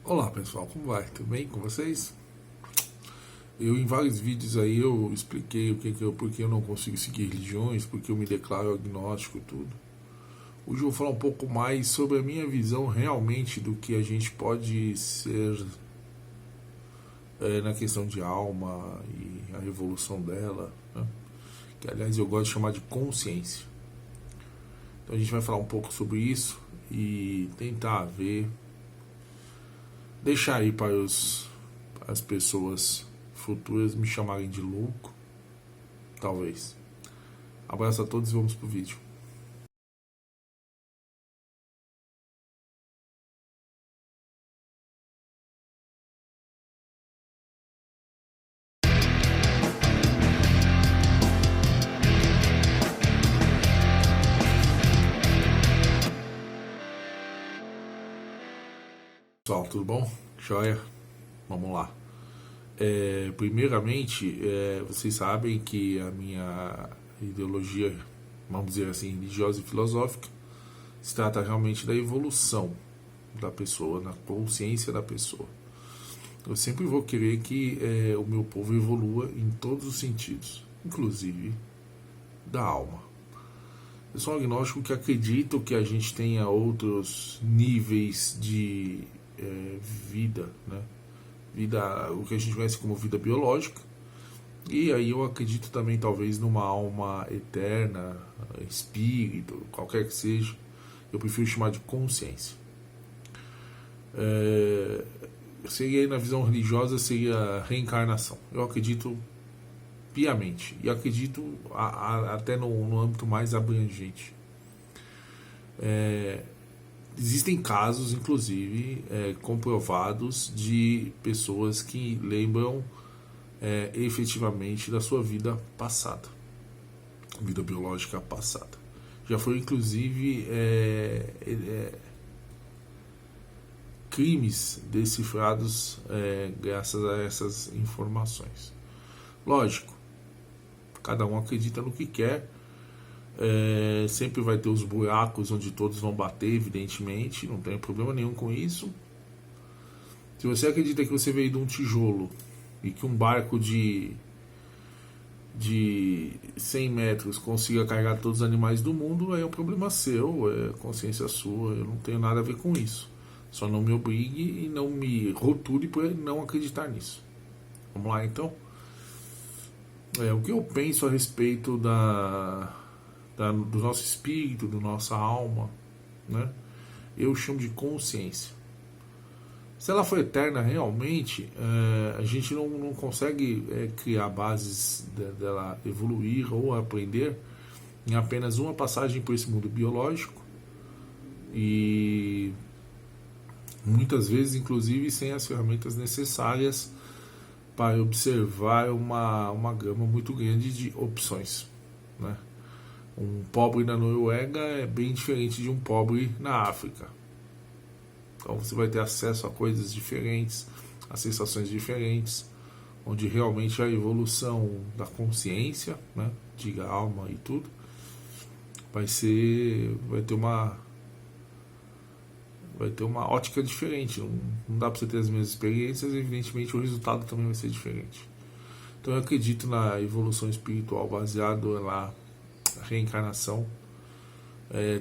Olá pessoal, como vai? Tudo bem com vocês? Eu em vários vídeos aí eu expliquei porque eu não consigo seguir religiões, porque eu me declaro agnóstico e tudo. Hoje eu vou falar um pouco mais sobre a minha visão realmente do que a gente pode ser na questão de alma e a evolução dela, né? Que aliás eu gosto de chamar de consciência. Então a gente vai falar um pouco sobre isso e tentar ver, deixar aí para as pessoas futuras me chamarem de louco, talvez. Abraço a todos e vamos pro vídeo. Pessoal, tudo bom? Joia? Vamos lá. Primeiramente, vocês sabem que a minha ideologia, vamos dizer assim, religiosa e filosófica, se trata realmente da evolução da pessoa, na consciência da pessoa. Eu sempre vou querer que o meu povo evolua em todos os sentidos, inclusive da alma. Eu sou um agnóstico que acredito que a gente tenha outros níveis de vida, né? Vida, o que a gente conhece como vida biológica. E aí eu acredito também talvez numa alma eterna, espírito, qualquer que seja. Eu prefiro chamar de consciência. Seria na visão religiosa seria reencarnação. Eu acredito piamente e acredito até no âmbito mais abrangente. Existem casos, inclusive, comprovados de pessoas que lembram efetivamente da sua vida passada, vida biológica passada. Já foi, inclusive, crimes decifrados graças a essas informações. Lógico, cada um acredita no que quer. Sempre vai ter os buracos onde todos vão bater, evidentemente, não tem problema nenhum com isso. Se você acredita que você veio de um tijolo e que um barco de 100 metros consiga carregar todos os animais do mundo, aí é um problema seu, é consciência sua, eu não tenho nada a ver com isso. Só não me obrigue e não me rotule por não acreditar nisso. Vamos lá então? O que eu penso a respeito do nosso espírito, da nossa alma, né? Eu chamo de consciência. Se ela for eterna realmente, a gente não consegue criar bases dela evoluir ou aprender em apenas uma passagem por esse mundo biológico e muitas vezes, inclusive, sem as ferramentas necessárias para observar uma gama muito grande de opções, né? Um pobre na Noruega é bem diferente de um pobre na África. Então você vai ter acesso a coisas diferentes, a sensações diferentes, onde realmente a evolução da consciência, né, diga alma e tudo, vai ter uma ótica diferente. Não dá para você ter as mesmas experiências, evidentemente o resultado também vai ser diferente. Então eu acredito na evolução espiritual baseado na reencarnação,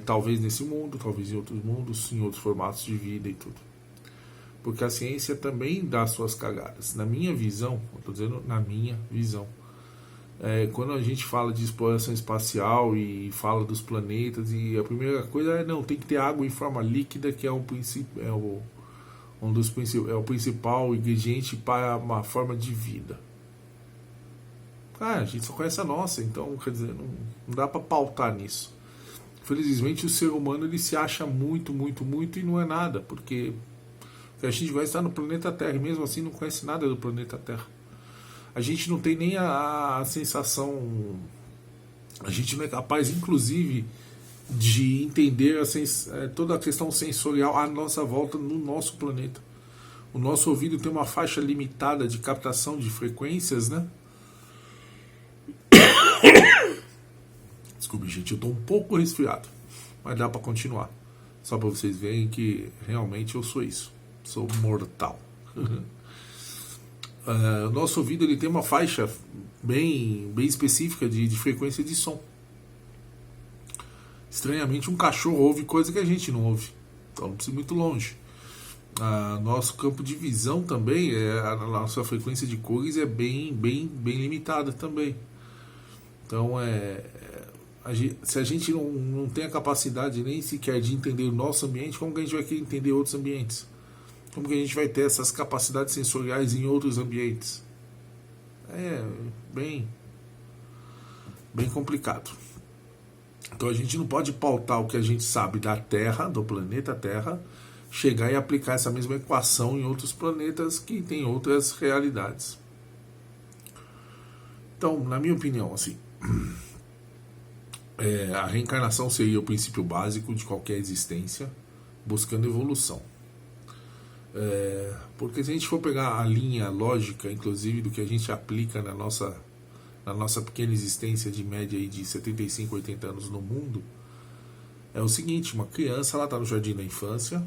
talvez nesse mundo, talvez em outros mundos, em outros formatos de vida e tudo. Porque a ciência também dá suas cagadas. Na minha visão, eu estou dizendo na minha visão, quando a gente fala de exploração espacial e fala dos planetas, e a primeira coisa não, tem que ter água em forma líquida, que é o principal ingrediente para uma forma de vida. A gente só conhece a nossa, então, quer dizer, não dá para pautar nisso. Felizmente o ser humano ele se acha muito, muito, muito e não é nada, porque a gente vai estar no planeta Terra e mesmo assim não conhece nada do planeta Terra. A gente não tem nem a sensação, a gente não é capaz, inclusive, de entender toda a questão sensorial à nossa volta no nosso planeta. O nosso ouvido tem uma faixa limitada de captação de frequências, né? Desculpe, gente, eu estou um pouco resfriado, mas dá para continuar. Só para vocês verem que realmente eu sou isso. sou mortal. O nosso ouvido ele tem uma faixa bem específica de frequência de som. Estranhamente, um cachorro ouve coisa que a gente não ouve, então não precisa ir muito longe. Nosso campo de visão também, a nossa frequência de cores é bem limitada também. Então, se a gente não tem a capacidade nem sequer de entender o nosso ambiente, como que a gente vai querer entender outros ambientes? Como que a gente vai ter essas capacidades sensoriais em outros ambientes? É bem complicado. Então a gente não pode pautar o que a gente sabe da Terra, do planeta Terra, chegar e aplicar essa mesma equação em outros planetas que têm outras realidades. Então, na minha opinião, assim, a reencarnação seria o princípio básico de qualquer existência, buscando evolução. Porque se a gente for pegar a linha lógica, inclusive, do que a gente aplica na nossa pequena existência de média aí de 75, 80 anos no mundo, é o seguinte: uma criança ela está no jardim da infância,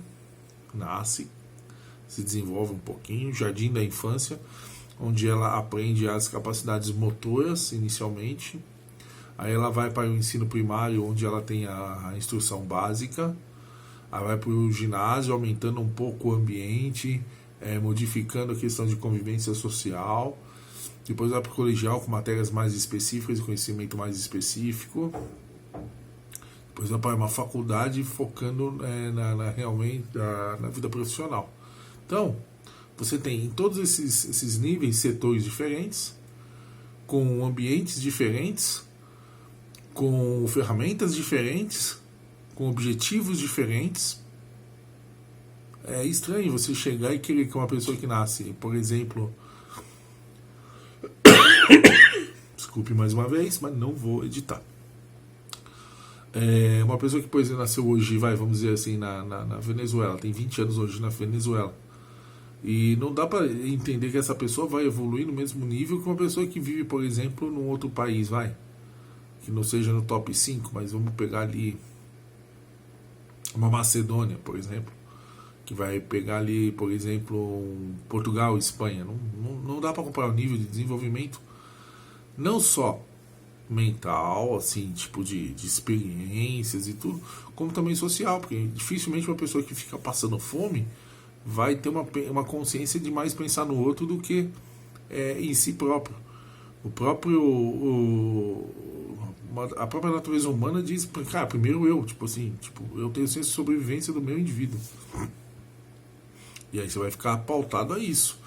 nasce, se desenvolve um pouquinho, jardim da infância, onde ela aprende as capacidades motoras inicialmente, aí ela vai para o ensino primário, onde ela tem a instrução básica, aí vai para o ginásio, aumentando um pouco o ambiente, modificando a questão de convivência social, depois vai para o colegial com matérias mais específicas e conhecimento mais específico, depois vai para uma faculdade focando realmente na vida profissional. Então, você tem em todos esses níveis setores diferentes, com ambientes diferentes, com ferramentas diferentes, com objetivos diferentes. É estranho você chegar e querer que uma pessoa que nasce, por exemplo, desculpe mais uma vez, mas não vou editar. Uma pessoa que, por exemplo, nasceu hoje, vamos dizer assim, na Venezuela, tem 20 anos hoje na Venezuela, e não dá para entender que essa pessoa vai evoluir no mesmo nível que uma pessoa que vive, por exemplo, num outro país, que não seja no top 5, mas vamos pegar ali uma Macedônia, por exemplo, que vai pegar ali, por exemplo, Portugal, Espanha. Não dá para comparar o nível de desenvolvimento, não só mental, assim, tipo de experiências e tudo, como também social, porque dificilmente uma pessoa que fica passando fome vai ter uma consciência de mais pensar no outro do que em si próprio. A própria natureza humana diz, cara, primeiro eu, eu tenho senso de sobrevivência do meu indivíduo. E aí você vai ficar pautado a isso.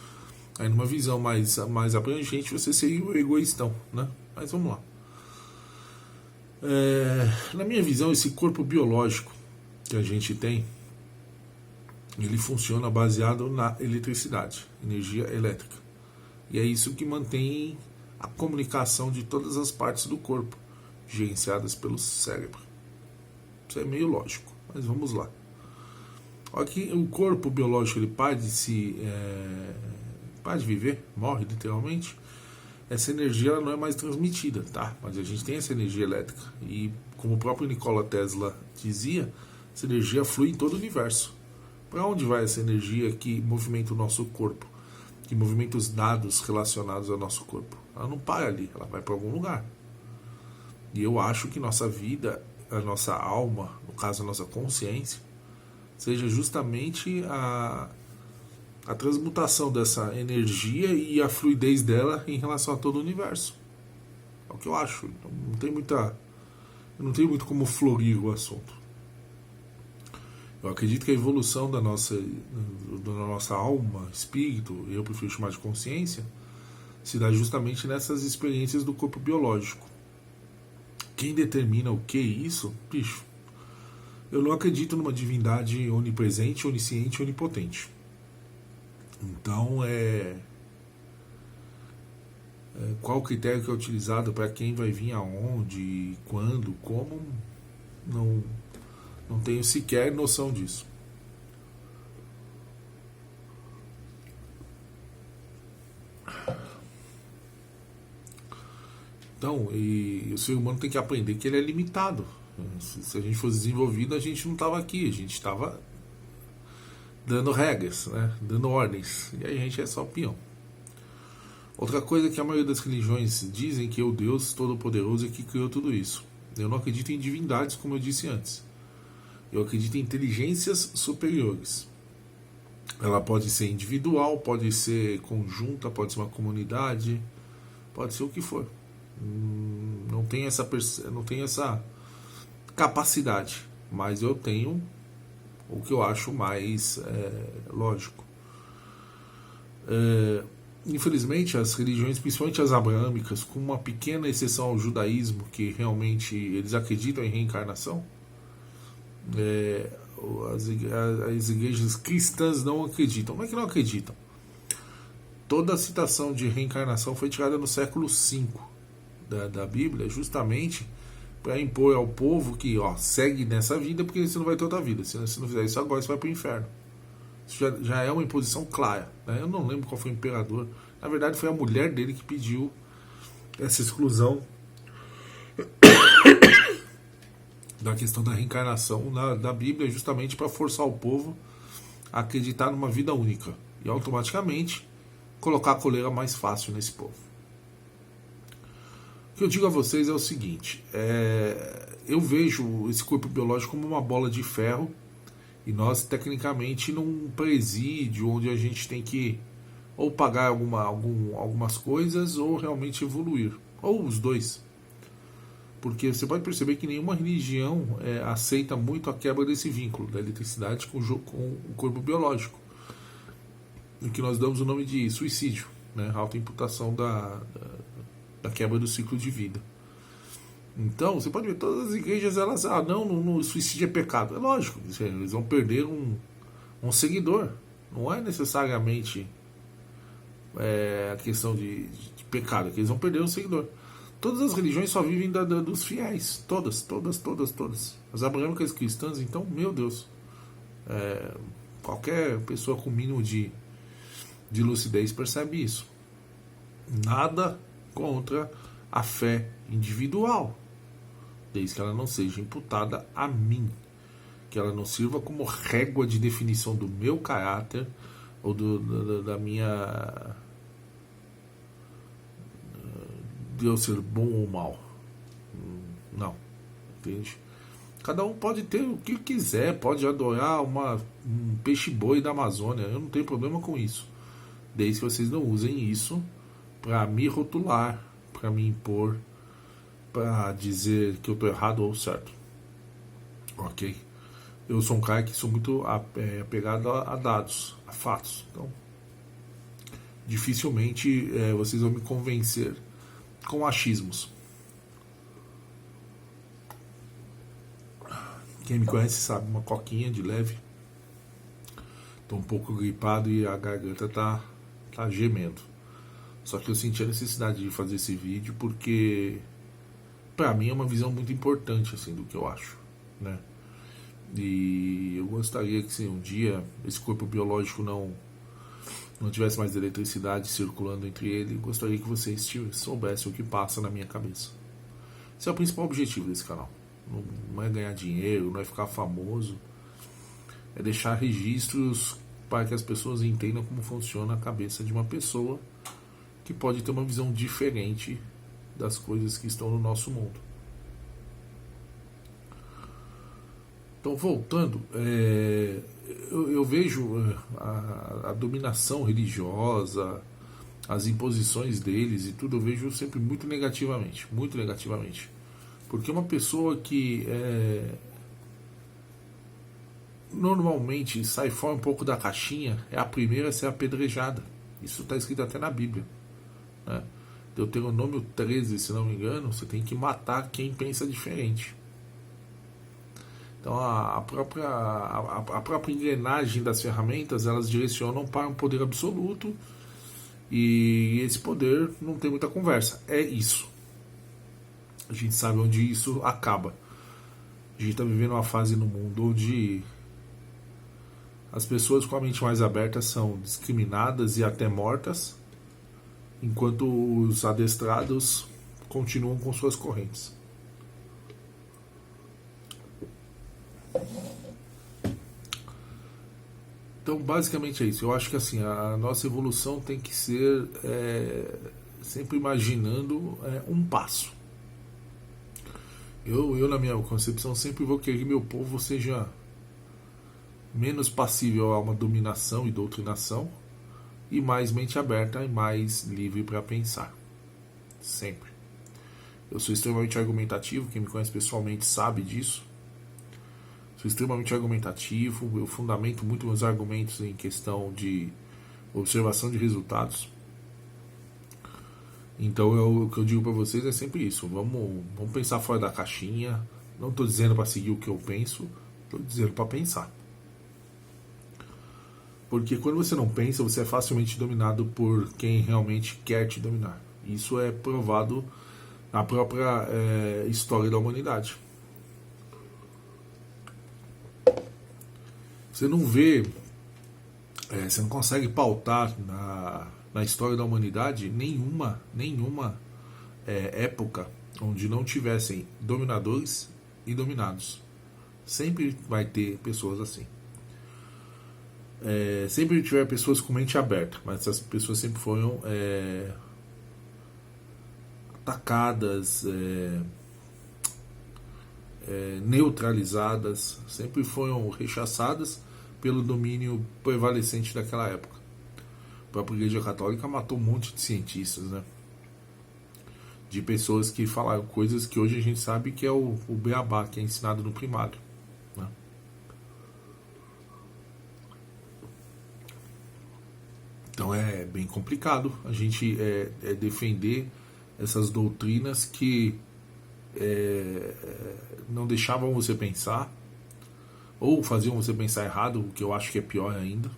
Aí numa visão mais abrangente você seria o egoístão, né? Mas vamos lá. Na minha visão, esse corpo biológico que a gente tem, ele funciona baseado na eletricidade, energia elétrica. E é isso que mantém a comunicação de todas as partes do corpo, gerenciadas pelo cérebro. Isso é meio lógico, mas vamos lá. Aqui, o corpo biológico ele para de viver, morre literalmente. Essa energia ela não é mais transmitida, tá? Mas a gente tem essa energia elétrica. E como o próprio Nikola Tesla dizia, essa energia flui em todo o universo. Para onde vai essa energia que movimenta o nosso corpo? Que movimenta os dados relacionados ao nosso corpo? Ela não para ali, ela vai para algum lugar. E eu acho que nossa vida, a nossa alma, no caso a nossa consciência, seja justamente a transmutação dessa energia e a fluidez dela em relação a todo o universo. É o que eu acho. Não tem muito como florir o assunto. Eu acredito que a evolução da nossa alma, espírito, eu prefiro chamar de consciência, se dá justamente nessas experiências do corpo biológico. Quem determina o que é isso? Bicho, eu não acredito numa divindade onipresente, onisciente, onipotente. Então, qual o critério que é utilizado para quem vai vir aonde, quando, como, não tenho sequer noção disso. Então, e o ser humano tem que aprender que ele é limitado. Se a gente fosse desenvolvido, a gente não estava aqui, a gente estava dando regras, né? Dando ordens, e a gente é só peão. Outra coisa que a maioria das religiões dizem que é o Deus Todo-Poderoso é que criou tudo isso. Eu não acredito em divindades, como eu disse antes. Eu acredito em inteligências superiores. Ela pode ser individual, pode ser conjunta, pode ser uma comunidade, pode ser o que for. Não tenho essa capacidade, mas eu tenho o que eu acho mais lógico. Infelizmente, as religiões, principalmente as abraâmicas, com uma pequena exceção ao judaísmo, que realmente eles acreditam em reencarnação, as igrejas cristãs não acreditam. Não é que não acreditam. Toda a citação de reencarnação foi tirada no século V da Bíblia, justamente para impor ao povo que segue nessa vida, porque você não vai ter outra vida. Se você não fizer isso agora, você vai para o inferno. Isso já é uma imposição clara, né? Eu não lembro qual foi o imperador. Na verdade, foi a mulher dele que pediu essa exclusão da questão da reencarnação da Bíblia, justamente para forçar o povo a acreditar numa vida única e automaticamente colocar a coleira mais fácil nesse povo. O que eu digo a vocês é o seguinte: eu vejo esse corpo biológico como uma bola de ferro, e nós tecnicamente num presídio onde a gente tem que ou pagar algumas coisas ou realmente evoluir, ou os dois. Porque você pode perceber que nenhuma religião aceita muito a quebra desse vínculo da eletricidade com o corpo biológico, em que nós damos o nome de suicídio, né? Autoimputação da quebra do ciclo de vida. Então, você pode ver, todas as igrejas, elas, não, suicídio é pecado. É lógico, eles vão perder um seguidor. Não é necessariamente a questão de pecado, é que eles vão perder um seguidor. Todas as religiões só vivem dos fiéis. Todas. As abraâmicas cristãs, então, meu Deus. Qualquer pessoa com mínimo de lucidez percebe isso. Nada contra a fé individual, desde que ela não seja imputada a mim, que ela não sirva como régua de definição do meu caráter ou da minha, de eu ser bom ou mal. Não, entende? Cada um pode ter o que quiser, pode adorar um peixe-boi da Amazônia, eu não tenho problema com isso, desde que vocês não usem isso para me rotular, para me impor, para dizer que eu estou errado ou certo. Ok? Eu sou um cara que sou muito apegado a dados, a fatos. Então, dificilmente vocês vão me convencer com achismos. Quem me conhece sabe, uma coquinha de leve. Estou um pouco gripado e a garganta tá gemendo. Só que eu senti a necessidade de fazer esse vídeo porque para mim é uma visão muito importante assim do que eu acho, né? E eu gostaria que se um dia esse corpo biológico não tivesse mais eletricidade circulando entre ele, eu gostaria que vocês soubessem o que passa na minha cabeça. Esse é o principal objetivo desse canal. Não é ganhar dinheiro, não é ficar famoso, é deixar registros para que as pessoas entendam como funciona a cabeça de uma pessoa que pode ter uma visão diferente das coisas que estão no nosso mundo. Então, voltando, eu vejo a dominação religiosa, as imposições deles e tudo, eu vejo sempre muito negativamente, porque uma pessoa que normalmente sai fora um pouco da caixinha é a primeira a ser apedrejada. Isso está escrito até na Bíblia, né? Deuteronômio 13, se não me engano, você tem que matar quem pensa diferente. Então a própria engrenagem das ferramentas, elas direcionam para um poder absoluto, e esse poder não tem muita conversa, é isso. A gente sabe onde isso acaba. A gente está vivendo uma fase no mundo onde as pessoas com a mente mais aberta são discriminadas e até mortas, enquanto os adestrados continuam com suas correntes. Então, basicamente é isso. Eu acho que assim, a nossa evolução tem que ser sempre imaginando um passo. Eu, na minha concepção, sempre vou querer que meu povo seja menos passível a uma dominação e doutrinação e mais mente aberta e mais livre para pensar. Sempre. Eu sou extremamente argumentativo, quem me conhece pessoalmente sabe disso. Sou extremamente argumentativo, eu fundamento muito meus argumentos em questão de observação de resultados. Então o que eu digo para vocês é sempre isso. Vamos pensar fora da caixinha. Não estou dizendo para seguir o que eu penso, estou dizendo para pensar. Porque quando você não pensa, você é facilmente dominado por quem realmente quer te dominar. Isso é provado na própria história da humanidade. Você não vê, você não consegue pautar na história da humanidade nenhuma época onde não tivessem dominadores e dominados. Sempre vai ter pessoas assim. Sempre tiver pessoas com mente aberta, mas essas pessoas sempre foram atacadas, neutralizadas, sempre foram rechaçadas pelo domínio prevalecente daquela época. A própria Igreja Católica matou um monte de cientistas, né? De pessoas que falaram coisas que hoje a gente sabe que é o beabá, que é ensinado no primário, né? Então é bem complicado a gente defender essas doutrinas que não deixavam você pensar, ou faziam você pensar errado, o que eu acho que é pior ainda,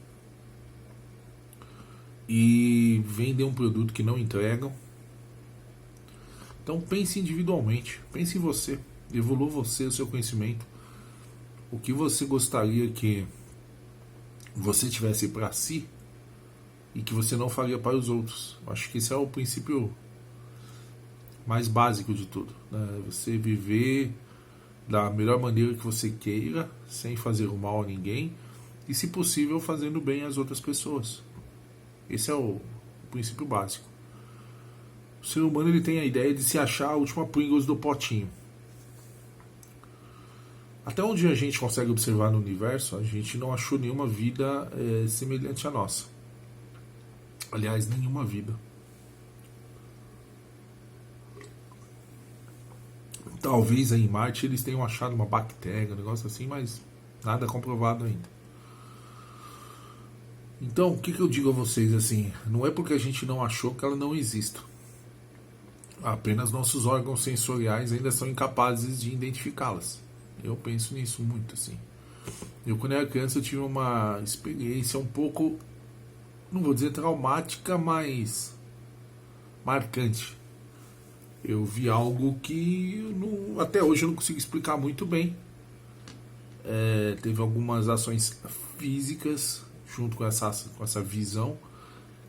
e vendem um produto que não entregam. Então pense individualmente, pense em você, evolua você, o seu conhecimento, o que você gostaria que você tivesse para si e que você não faria para os outros. Acho que esse é o princípio mais básico de tudo, né? Você viver da melhor maneira que você queira, sem fazer o mal a ninguém e, se possível, fazendo bem às outras pessoas. Esse é o princípio básico. O ser humano ele tem a ideia de se achar a última Pringles do potinho. Até onde a gente consegue observar no universo, a gente não achou nenhuma vida semelhante à nossa. Aliás, nenhuma vida. Talvez aí em Marte eles tenham achado uma bactéria, um negócio assim, mas nada comprovado ainda. Então, o que eu digo a vocês assim? Não é porque a gente não achou que ela não exista. Apenas nossos órgãos sensoriais ainda são incapazes de identificá-las. Eu penso nisso muito, assim. Eu, quando era criança, eu tive uma experiência um pouco, não vou dizer traumática, mas marcante. Eu vi algo que até hoje eu não consigo explicar muito bem. Teve algumas ações físicas junto com essa visão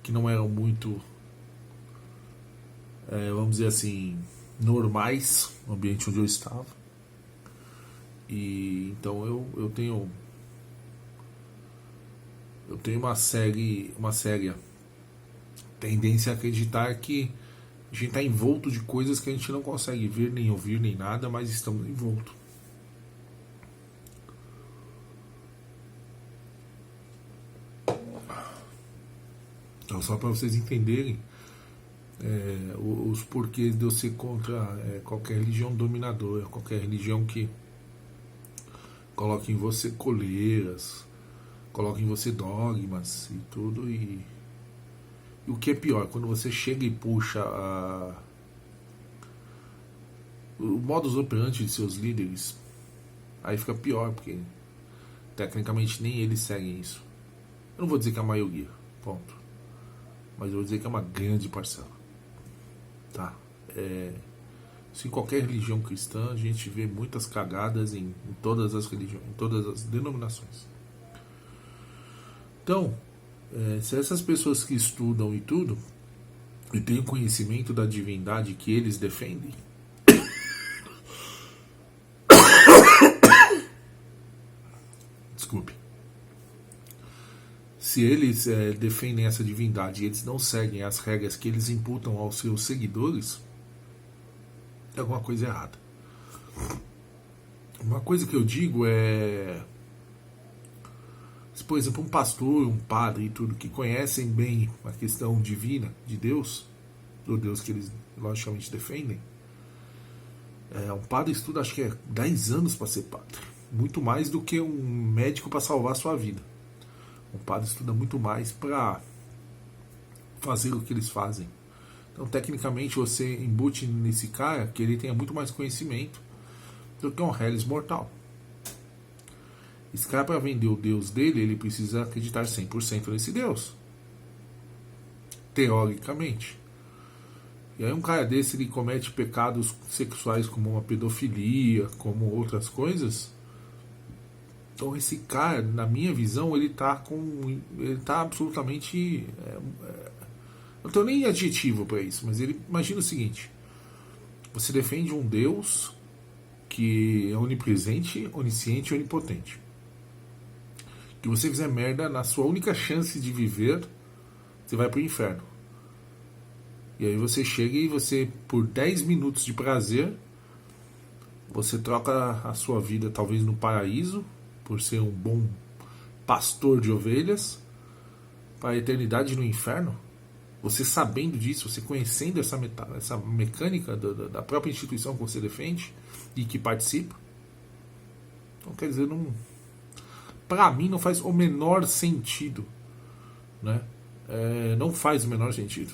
que não eram muito, vamos dizer assim, normais no ambiente onde eu estava. E então eu tenho uma séria tendência a acreditar que a gente está envolto de coisas que a gente não consegue ver, nem ouvir, nem nada, mas estamos envoltos. Então, só para vocês entenderem os porquês de eu ser contra qualquer religião dominadora, qualquer religião que coloque em você coleiras, coloque em você dogmas e tudo. E o que é pior, quando você chega e puxa o modus operandi de seus líderes, aí fica pior, porque tecnicamente nem eles seguem isso. Eu não vou dizer que é a maioria, ponto, mas eu vou dizer que é uma grande parcela, tá? Isso em qualquer religião cristã a gente vê muitas cagadas em todas as religiões, em todas as denominações. Então, se essas pessoas que estudam e tudo e têm o conhecimento da divindade que eles defendem, desculpe, se eles defendem essa divindade e eles não seguem as regras que eles imputam aos seus seguidores, é alguma coisa errada. Uma coisa que eu digo é, se, por exemplo, um pastor, um padre e tudo, que conhecem bem a questão divina de Deus, do Deus que eles logicamente defendem, um padre estuda, acho que é 10 anos para ser padre. Muito mais do que um médico para salvar a sua vida. Um padre estuda muito mais para fazer o que eles fazem. Então, tecnicamente, você embute nesse cara que ele tenha muito mais conhecimento do que um Hellis mortal. Esse cara, para vender o Deus dele, ele precisa acreditar 100% nesse Deus. Teoricamente. E aí um cara desse, ele comete pecados sexuais como uma pedofilia, como outras coisas. Então esse cara, na minha visão, ele tá absolutamente... não tenho nem adjetivo para isso, mas ele imagina o seguinte: você defende um Deus que é onipresente, onisciente e onipotente. Que você fizer merda, na sua única chance de viver, você vai pro inferno. E aí você chega e você, por 10 minutos de prazer, você troca a sua vida talvez no paraíso, por ser um bom pastor de ovelhas, para a eternidade no inferno. Você sabendo disso, você conhecendo essa mecânica da própria instituição que você defende e que participa. Então, quer dizer, para mim não faz o menor sentido, né? Não faz o menor sentido.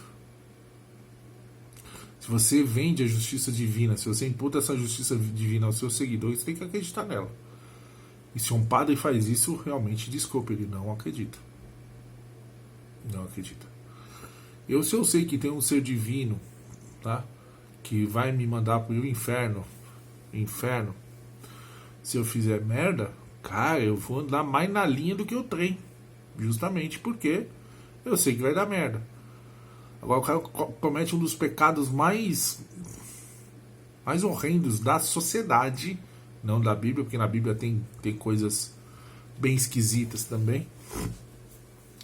Se você vende a justiça divina, se você imputa essa justiça divina aos seus seguidores, você tem que acreditar nela. E se um padre faz isso, realmente, desculpe, ele não acredita. Não acredita. Se eu sei que tem um ser divino, tá, que vai me mandar pro inferno, se eu fizer merda, cara, eu vou andar mais na linha do que o trem. Justamente porque eu sei que vai dar merda. Agora o cara comete um dos pecados mais horrendos da sociedade, não da Bíblia, porque na Bíblia tem coisas bem esquisitas também,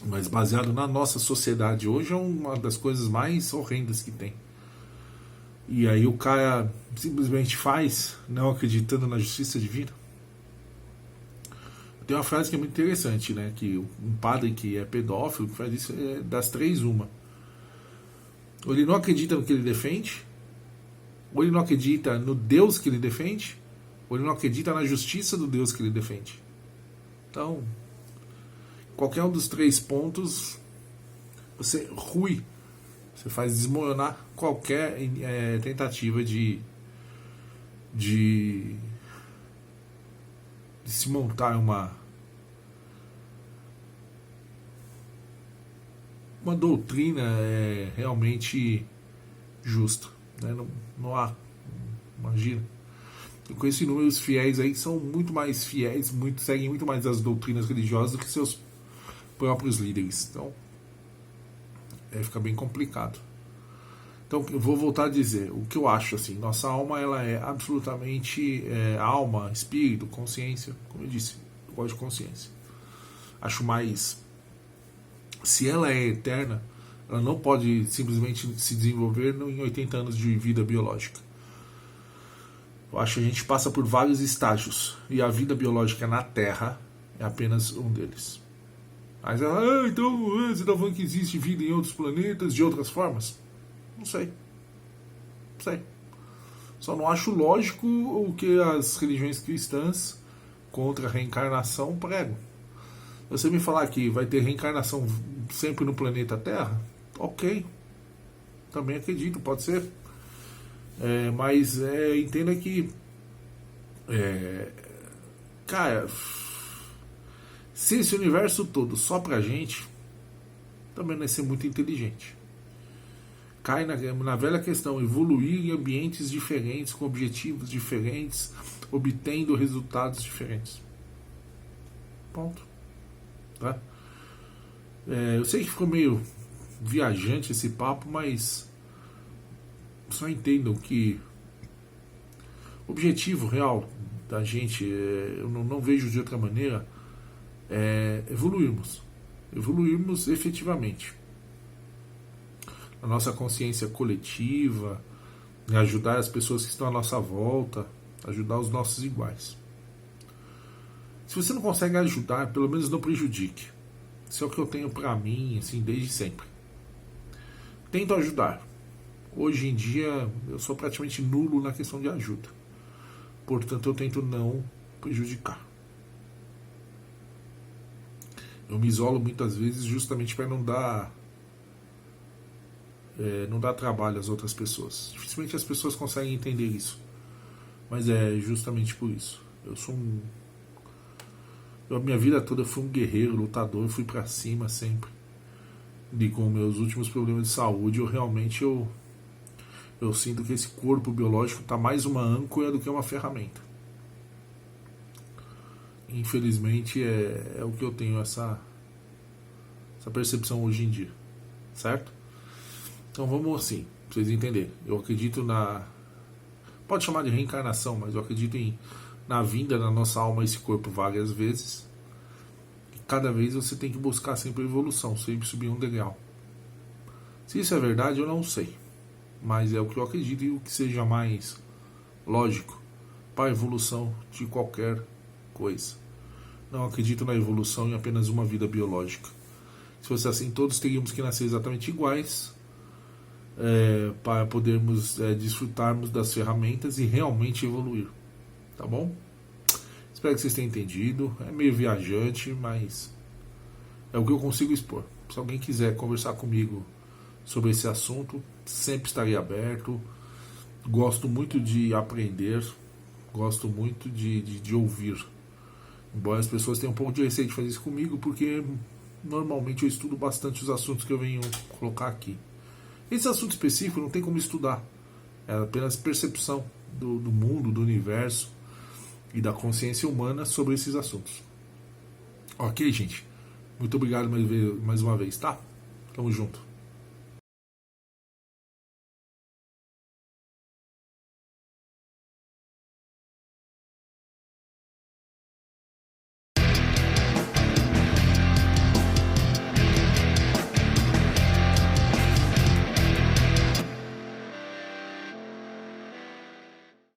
mas baseado na nossa sociedade hoje é uma das coisas mais horrendas que tem. E aí o cara simplesmente faz, não acreditando na justiça divina. Tem uma frase que é muito interessante, né? Que um padre que é pedófilo que faz isso, das três uma: ou ele não acredita no que ele defende, ou ele não acredita no Deus que ele defende, ou ele não acredita na justiça do Deus que ele defende. Então, qualquer um dos três pontos, você faz desmoronar qualquer tentativa de se montar uma doutrina realmente justa, né? Não há, imagina. Eu conheço inúmeros fiéis aí que são muito mais fiéis, seguem muito mais as doutrinas religiosas do que seus próprios líderes. Então fica bem complicado. Então eu vou voltar a dizer o que eu acho assim: nossa alma, ela é absolutamente alma, espírito, consciência, como eu disse, eu gosto de consciência. Acho mais, se ela é eterna, ela não pode simplesmente se desenvolver em 80 anos de vida biológica. Eu acho que a gente passa por vários estágios e a vida biológica na Terra é apenas um deles. Mas então você está falando que existe vida em outros planetas, de outras formas? Não sei. Só não acho lógico o que as religiões cristãs contra a reencarnação pregam. Você me falar que vai ter reencarnação sempre no planeta Terra, ok. Também acredito, pode ser. Mas entenda que cara, se esse universo todo só pra gente, também não é ser muito inteligente. Cai na velha questão: evoluir em ambientes diferentes, com objetivos diferentes, obtendo resultados diferentes. Ponto. Tá? Eu sei que ficou meio viajante esse papo, mas só entendam que o objetivo real da gente, eu não vejo de outra maneira, é evoluirmos. evoluirmos efetivamente na nossa consciência coletiva, em ajudar as pessoas que estão à nossa volta, ajudar os nossos iguais. Se você não consegue ajudar, pelo menos não prejudique. Isso é o que eu tenho pra mim, assim, desde sempre. Tento ajudar. Hoje em dia, eu sou praticamente nulo na questão de ajuda. Portanto, eu tento não prejudicar. Eu me isolo muitas vezes justamente para não dar trabalho às outras pessoas. Dificilmente as pessoas conseguem entender isso. Mas é justamente por isso. A minha vida toda eu fui um guerreiro, lutador, fui pra cima sempre. E com meus últimos problemas de saúde, eu sinto que esse corpo biológico está mais uma âncora do que uma ferramenta. Infelizmente é o que eu tenho essa percepção hoje em dia, certo? Então vamos assim, pra vocês entenderem. Eu acredito pode chamar de reencarnação, mas eu acredito na vinda da nossa alma a esse corpo várias vezes. E cada vez você tem que buscar sempre evolução, sempre subir um degrau. Se isso é verdade, eu não sei. Mas é o que eu acredito e o que seja mais lógico para a evolução de qualquer coisa. Não acredito na evolução em apenas uma vida biológica. Se fosse assim, todos teríamos que nascer exatamente iguais para podermos desfrutarmos das ferramentas e realmente evoluir. Tá bom? Espero que vocês tenham entendido. É meio viajante, mas é o que eu consigo expor. Se alguém quiser conversar comigo sobre esse assunto, sempre estarei aberto. Gosto muito de aprender, gosto muito de ouvir. Embora as pessoas tenham um pouco de receio de fazer isso comigo, porque normalmente eu estudo bastante os assuntos que eu venho colocar aqui. Esse assunto específico não tem como estudar, é apenas percepção do mundo, do universo e da consciência humana sobre esses assuntos. Ok, gente? Muito obrigado mais uma vez, tá? Tamo junto.